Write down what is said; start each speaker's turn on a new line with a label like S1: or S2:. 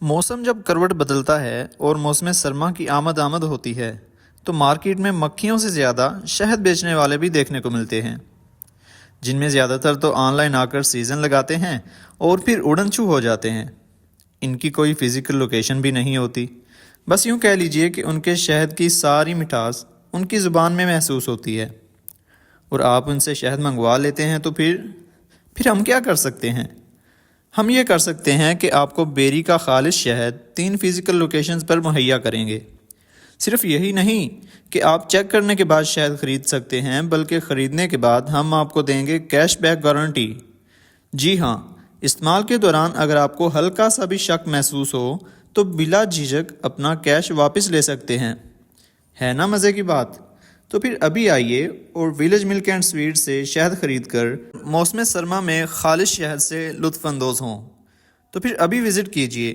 S1: موسم جب کروٹ بدلتا ہے اور موسم سرما کی آمد ہوتی ہے تو مارکیٹ میں مکھیوں سے زیادہ شہد بیچنے والے بھی دیکھنے کو ملتے ہیں، جن میں زیادہ تر تو آن لائن آ کر سیزن لگاتے ہیں اور پھر اڑن چھو ہو جاتے ہیں۔ ان کی کوئی فزیکل لوکیشن بھی نہیں ہوتی، بس یوں کہہ لیجئے کہ ان کے شہد کی ساری مٹھاس ان کی زبان میں محسوس ہوتی ہے، اور آپ ان سے شہد منگوا لیتے ہیں تو پھر ہم کیا کر سکتے ہیں؟ ہم یہ کر سکتے ہیں کہ آپ کو بیری کا خالص شہد 3 فزیکل لوکیشنز پر مہیا کریں گے۔ صرف یہی نہیں کہ آپ چیک کرنے کے بعد شہد خرید سکتے ہیں، بلکہ خریدنے کے بعد ہم آپ کو دیں گے کیش بیک گارنٹی۔ جی ہاں، استعمال کے دوران اگر آپ کو ہلکا سا بھی شک محسوس ہو تو بلا جھجک اپنا کیش واپس لے سکتے ہیں۔ ہے نا مزے کی بات؟ تو پھر ابھی آئیے اور ویلیج ملک اینڈ سویٹ سے شہد خرید کر موسم سرما میں خالص شہد سے لطف اندوز ہوں۔ تو پھر ابھی وزٹ کیجئے